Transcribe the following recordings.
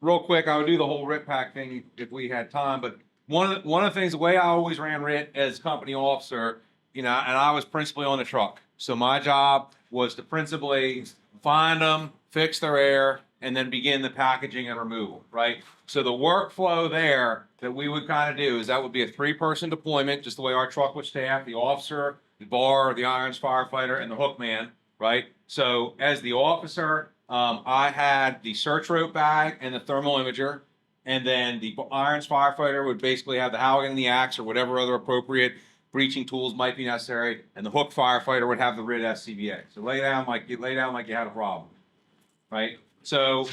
real quick, I would do the whole RIT pack thing if we had time, but one of the things, the way I always ran RIT as company officer, you know, and I was principally on the truck. So my job was to principally find them, fix their air, and then begin the packaging and removal, right? So the workflow there that we would kind of do is that would be a 3-person deployment, just the way our truck was staffed, the officer, the bar, the irons firefighter, and the hook man, right? So as the officer, I had the search rope bag and the thermal imager, and then the irons firefighter would basically have the Halligan and the axe or whatever other appropriate breaching tools might be necessary, and the hook firefighter would have the RIT SCBA. So lay down like you had a problem, right? So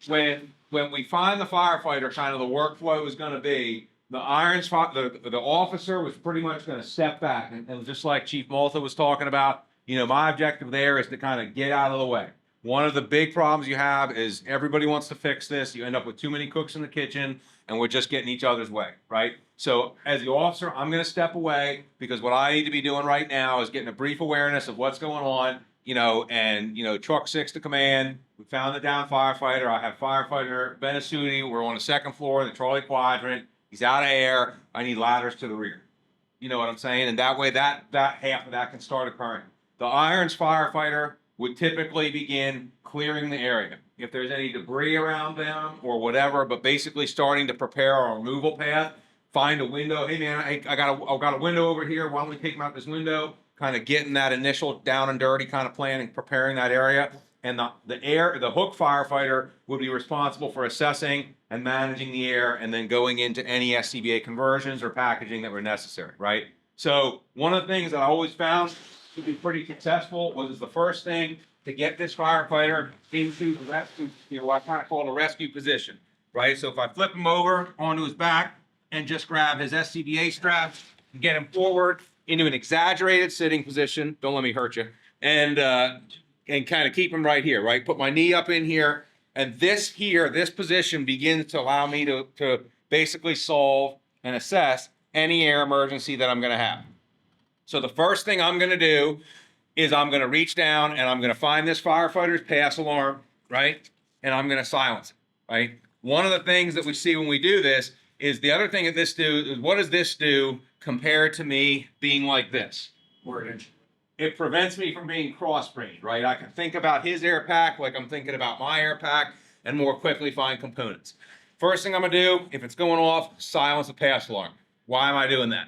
when we find the firefighter, kind of the workflow is going to be the the officer was pretty much going to step back, and just like Chief Malta was talking about, you know, my objective there is to kind of get out of the way. One of the big problems you have is everybody wants to fix this. You end up with too many cooks in the kitchen, and we're just getting each other's way, right? So as the officer, I'm going to step away because what I need to be doing right now is getting a brief awareness of what's going on, you know, and, you know, truck 6 to command. We found the down firefighter. I have firefighter Benasuti. We're on the 2nd floor, the Charlie quadrant. He's out of air. I need ladders to the rear. You know what I'm saying? And that way that half of that can start occurring. The irons firefighter would typically begin clearing the area. If there's any debris around them or whatever, but basically starting to prepare our removal path, find a window. Hey man, I got a window over here. Why don't we take them out this window? Kind of getting that initial down and dirty kind of plan and preparing that area. And the hook firefighter would be responsible for assessing and managing the air and then going into any SCBA conversions or packaging that were necessary, right? So one of the things that I always found to be pretty successful was the first thing to get this firefighter into the rescue, you know, what I kind of call a rescue position, right? So if I flip him over onto his back and just grab his SCBA straps and get him forward into an exaggerated sitting position, don't let me hurt you, and kind of keep him right here, right? Put my knee up in here, and this position begins to allow me to basically solve and assess any air emergency that I'm going to have. So the first thing I'm going to do is I'm going to reach down and I'm going to find this firefighter's pass alarm, right? And I'm going to silence it, right? One of the things that we see when we do this is the other thing that this do is what does this do compared to me being like this? It prevents me from being cross-brained, right? I can think about his air pack like I'm thinking about my air pack and more quickly find components. First thing I'm going to do, if it's going off, silence the pass alarm. Why am I doing that?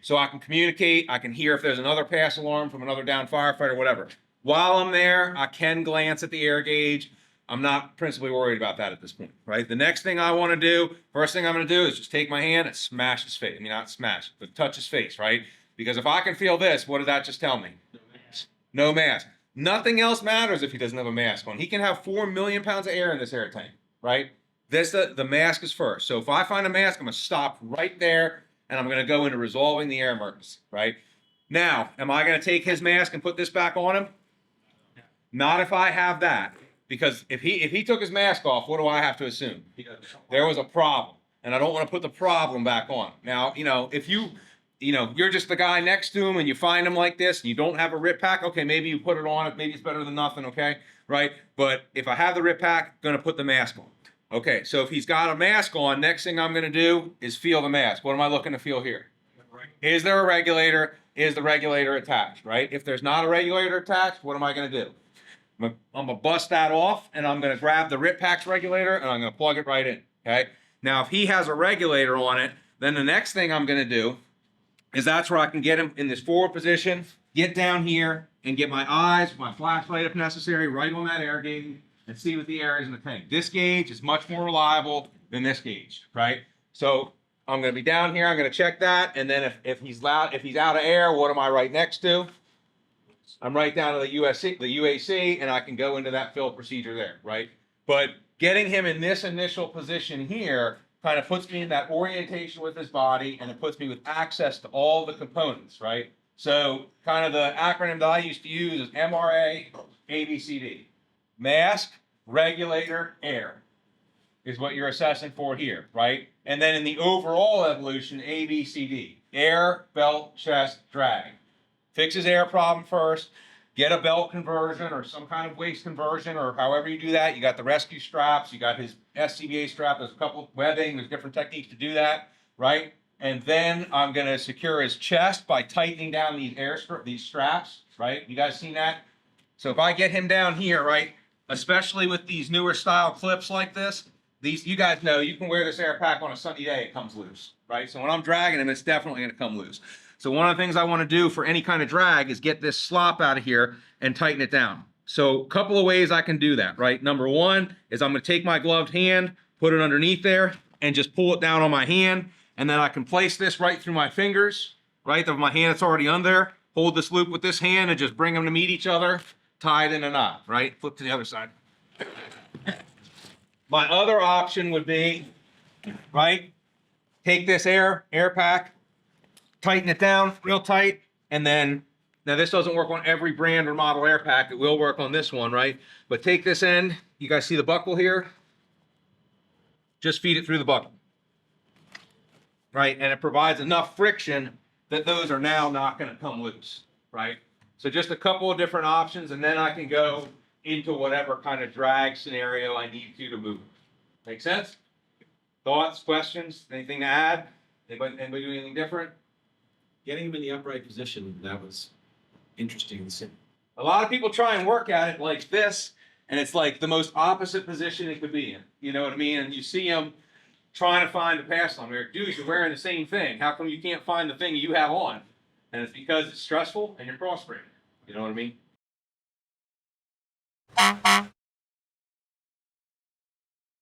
So I can communicate, I can hear if there's another pass alarm from another down firefighter, whatever. While I'm there, I can glance at the air gauge. I'm not principally worried about that at this point, right? The next thing I want to do, first thing I'm going to do is just take my hand and smash his face. I mean, not smash, but touch his face, right? Because if I can feel this, what did that just tell me? No mask. No mask. Nothing else matters if he doesn't have a mask on. He can have 4 million pounds of air in this air tank, right? The mask is first. So if I find a mask, I'm going to stop right there. And I'm going to go into resolving the air emergency, right? Now, am I going to take his mask and put this back on him? Not if I have that. Because if he took his mask off, what do I have to assume? There was a problem. And I don't want to put the problem back on. Now, you know, if you're just the guy next to him and you find him like this and you don't have a RIT pack, okay, maybe you put it on. Maybe it's better than nothing, okay? Right? But if I have the RIT pack, I'm going to put the mask on. Okay, so if he's got a mask on, next thing I'm going to do is feel the mask. What am I looking to feel here? Is there a regulator? Is the regulator attached, right? If there's not a regulator attached, what am I going to do? I'm going to bust that off, and I'm going to grab the RIT pack's regulator, and I'm going to plug it right in, okay? Now, if he has a regulator on it, then the next thing I'm going to do is that's where I can get him in this forward position, get down here, and get my eyes, my flashlight if necessary, right on that air gauge, and see what the air is in the tank. This gauge is much more reliable than this gauge, right? So I'm going to be down here. I'm going to check that, and then if he's out of air, what am I right next to? I'm right down to the UAC, and I can go into that fill procedure there, right? But getting him in this initial position here kind of puts me in that orientation with his body, and it puts me with access to all the components, right? So kind of the acronym that I used to use is MRA, ABCD. Mask, regulator, air is what you're assessing for here, right? And then in the overall evolution, ABCD, air, belt, chest, drag. Fix his air problem first, get a belt conversion or some kind of waist conversion, or however you do that. You got the rescue straps, you got his SCBA strap, there's a couple of webbing, there's different techniques to do that, right? And then I'm gonna secure his chest by tightening down these straps, right? You guys seen that? So if I get him down here, right, especially with these newer style clips like this, you guys know you can wear this air pack on a sunny day, it comes loose, right? So when I'm dragging him, it's definitely gonna come loose. So one of the things I wanna do for any kind of drag is get this slop out of here and tighten it down. So a couple of ways I can do that, right? Number one is I'm gonna take my gloved hand, put it underneath there, and just pull it down on my hand, and then I can place this right through my fingers, right? Of my hand that's already under there, hold this loop with this hand and just bring them to meet each other, tied in a knot, right? Flip to the other side. My other option would be, right? Take this air pack, tighten it down real tight, and then, now this doesn't work on every brand or model air pack, it will work on this one, right? But take this end, you guys see the buckle here? Just feed it through the buckle, right? And it provides enough friction that those are now not gonna come loose, right? So just a couple of different options, and then I can go into whatever kind of drag scenario I need to move. Make sense? Thoughts, questions, anything to add? Anybody do anything different? Getting him in the upright position, that was interesting to see. A lot of people try and work at it like this, and it's like the most opposite position it could be in. You know what I mean? And you see them trying to find a pass on. You're, dude, you're wearing the same thing. How come you can't find the thing you have on? And it's because it's stressful and you're cross-breaking. You know what I mean?